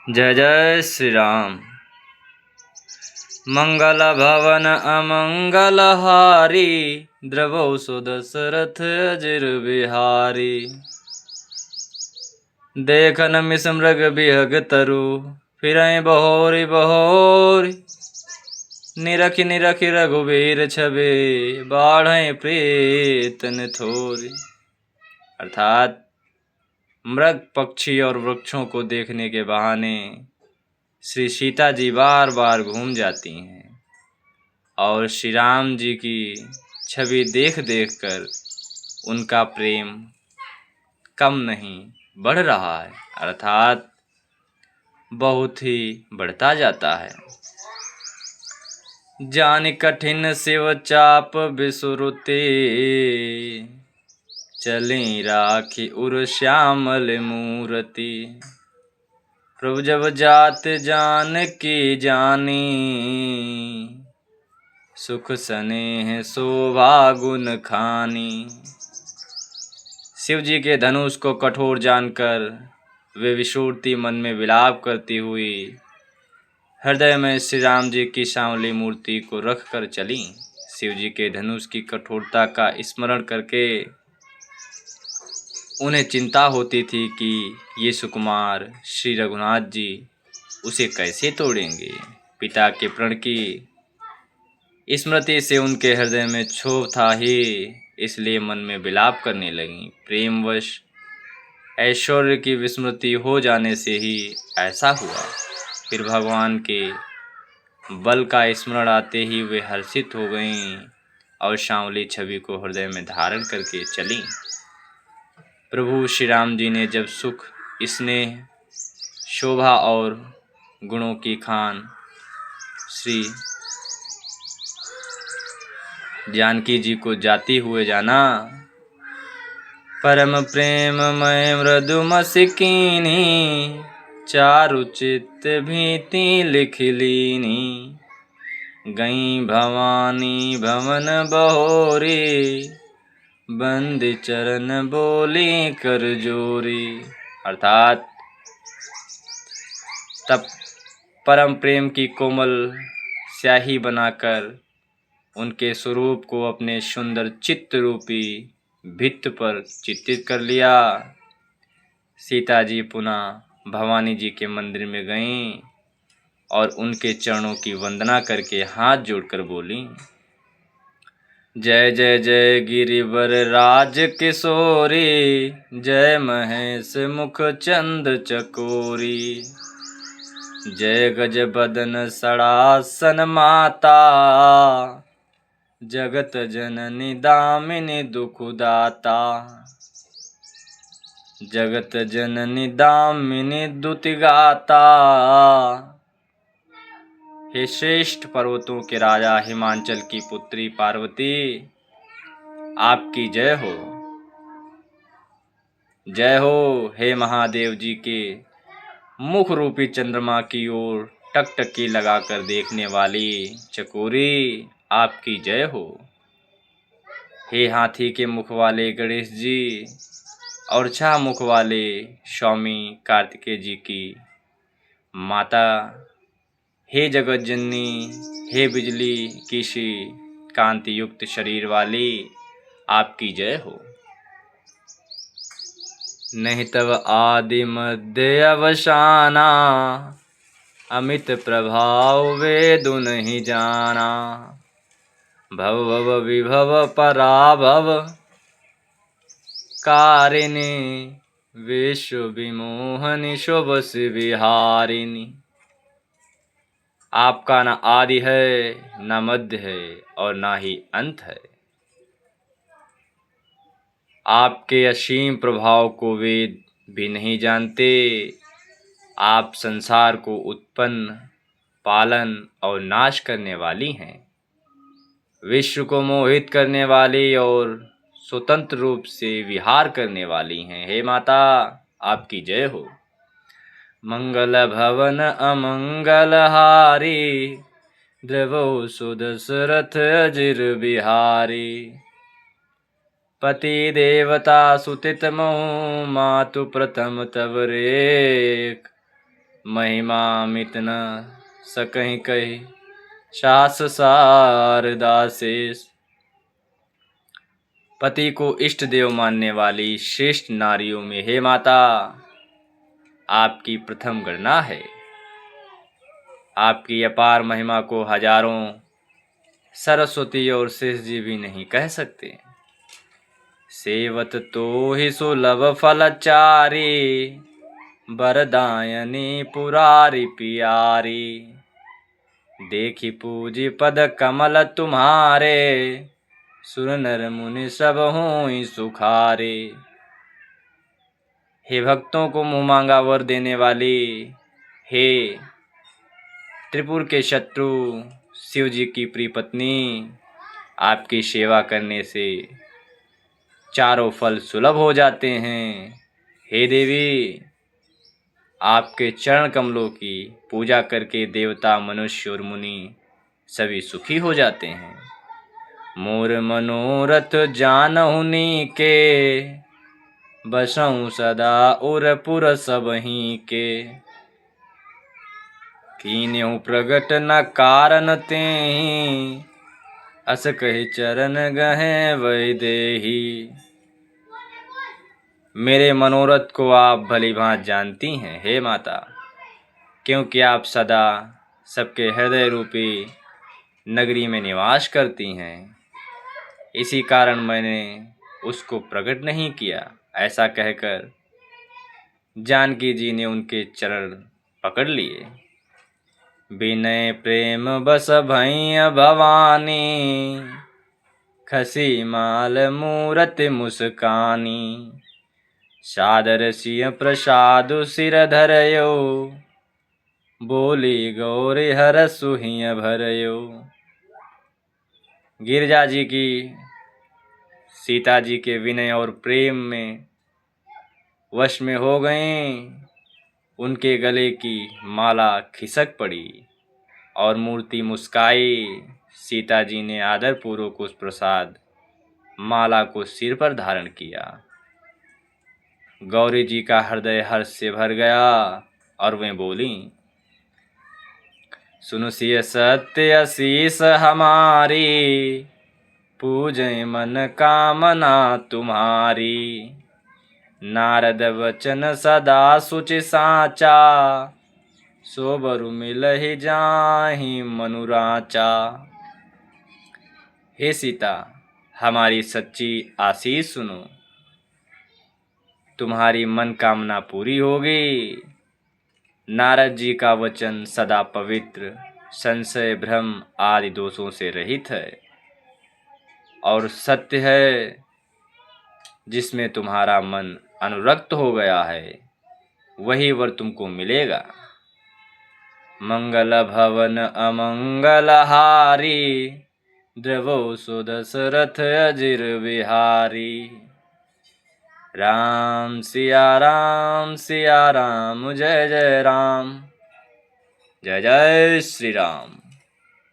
जय जय श्री राम। मंगल भवन अमंगल हारी, द्रवौ सुदशरथ अजिर बिहारी। देखन मिस मृग बिहग तरु, फिरहि बहोरी बहोरी। निरखि निरखि रघुबीर छवि, बाढ़हि प्रीत निठोरी। अर्थात मृग पक्षी और वृक्षों को देखने के बहाने श्री सीता जी बार बार घूम जाती हैं और श्री राम जी की छवि देख देख कर उनका प्रेम कम नहीं बढ़ रहा है, अर्थात बहुत ही बढ़ता जाता है। जानि कठिन शिव चाप बिसुरुते, चली राखी उर श्यामल मूरति। प्रभु जब जात जान की जानी, सुख स्नेह शोभा गुण खानी। शिव जी के धनुष को कठोर जानकर वे विषूर्ति मन में विलाप करती हुई हृदय में श्री राम जी की सांवली मूर्ति को रख कर चली। शिव जी के धनुष की कठोरता का स्मरण करके उन्हें चिंता होती थी कि ये सुकुमार श्री रघुनाथ जी उसे कैसे तोड़ेंगे। पिता के प्रण की स्मृति से उनके हृदय में क्षोभ था ही, इसलिए मन में विलाप करने लगी। प्रेमवश ऐश्वर्य की विस्मृति हो जाने से ही ऐसा हुआ। फिर भगवान के बल का स्मरण आते ही वे हर्षित हो गईं और सांवली छवि को हृदय में धारण करके चलीं। प्रभु श्री राम जी ने जब सुख, स्नेह, शोभा और गुणों की खान श्री जानकी जी को जाती हुए जाना, परम प्रेम मय मृदु मसिकीनी, चारु चित्त भीति लिख लीनी। गई भवानी भवन बहोरी, बंद चरण बोली कर जोरी। अर्थात तब परम प्रेम की कोमल स्याही बनाकर उनके स्वरूप को अपने सुंदर चित्त रूपी भित्त पर चित्रित कर लिया। सीता जी पुनः भवानी जी के मंदिर में गईं और उनके चरणों की वंदना करके हाथ जोड़कर बोली, जय जय जय गिरिवर राज किशोरी, जय महेश मुख चंद्र चकोरी। जय गज बदन सड़ासन माता, जगत जननी दामिनी दुखदाता। जगत जननी दामिनी दुतिगाता। हे श्रेष्ठ पर्वतों के राजा हिमांचल की पुत्री पार्वती, आपकी जय हो। जय हो हे महादेव जी के मुख रूपी चंद्रमा की ओर टकटकी लगाकर देखने वाली चकोरी, आपकी जय हो। हे हाथी के मुख वाले गणेश जी और छह मुख वाले स्वामी कार्तिकेय जी की माता, हे जगत जननी, हे बिजली की सी कांति युक्त शरीर वाली, आपकी जय हो। नहीं तब आदि मध्य अवसाना, अमित प्रभाव वेदु नहीं जाना। भव भव विभव पराभव, कारिणी विश्व विमोहनी शोभस विहारिणी। आपका न आदि है, न मध्य है और ना ही अंत है। आपके असीम प्रभाव को वेद भी नहीं जानते। आप संसार को उत्पन्न, पालन और नाश करने वाली हैं। विश्व को मोहित करने वाली और स्वतंत्र रूप से विहार करने वाली हैं। हे माता, आपकी जय हो। मंगल भवन अमंगल हारी, द्रवौ सुदशरथ अजिर बिहारी। पति देवता सुतित मोह, मातु प्रथम तव रेख। महिमा मित न सकहि कही, सास शारदा शेष। पति को इष्ट देव मानने वाली श्रेष्ठ नारियों में हे माता, आपकी प्रथम गणना है। आपकी अपार महिमा को हजारों सरस्वती और शेष जी भी नहीं कह सकते। सेवत तो ही सुलभ फलचारी, बरदायनी पुरारी पियारी। देखी पूजी पद कमल तुम्हारे, सुर नर मुनि सब हों सुखारे। हे भक्तों को मुँह मांगा वर देने वाली, हे त्रिपुर के शत्रु शिव जी की प्रिय पत्नी, आपकी सेवा करने से चारों फल सुलभ हो जाते हैं। हे देवी, आपके चरण कमलों की पूजा करके देवता मनुष्य और मुनि सभी सुखी हो जाते हैं। मोर मनोरथ जानहुनी के, बसऊं सदा उरपुर सबही के। कीन्हु प्रगट न कारण तेहि, अस कहि चरण गहे वैदेही। मेरे मनोरथ को आप भली भांति जानती हैं हे माता, क्योंकि आप सदा सबके हृदय रूपी नगरी में निवास करती हैं। इसी कारण मैंने उसको प्रकट नहीं किया। ऐसा कहकर जानकी जी ने उनके चरण पकड़ लिए। विनय प्रेम बस भैया भवानी, खसी माल मूरत मुस्कानी। सादर सिंह प्रसाद सिर धरयो, बोली गौरी हर सुहिय भरयो। गिरिजा जी की सीता जी के विनय और प्रेम में वश में हो गईं। उनके गले की माला खिसक पड़ी और मूर्ति मुस्काई। सीता जी ने आदरपूर्वक उस प्रसाद माला को सिर पर धारण किया। गौरी जी का हृदय हर्ष से भर गया और वे बोली, सुनु सिय सत्य आशीष हमारी, पूजय मन कामना तुम्हारी। नारद वचन सदा सुचि साचा, सोबरु मिलहि जाहि मनुराचा। हे सीता, हमारी सच्ची आशीष सुनो, तुम्हारी मन कामना पूरी होगी। नारद जी का वचन सदा पवित्र, संशय भ्रम आदि दोषों से रहित है और सत्य है, जिसमें तुम्हारा मन अनुरक्त हो गया है, वही वर तुमको मिलेगा। मंगल भवन अमंगल हारी, द्रवो सुदशरथ अजिर बिहारी। राम सिया राम जय जय राम, जय जय श्री राम।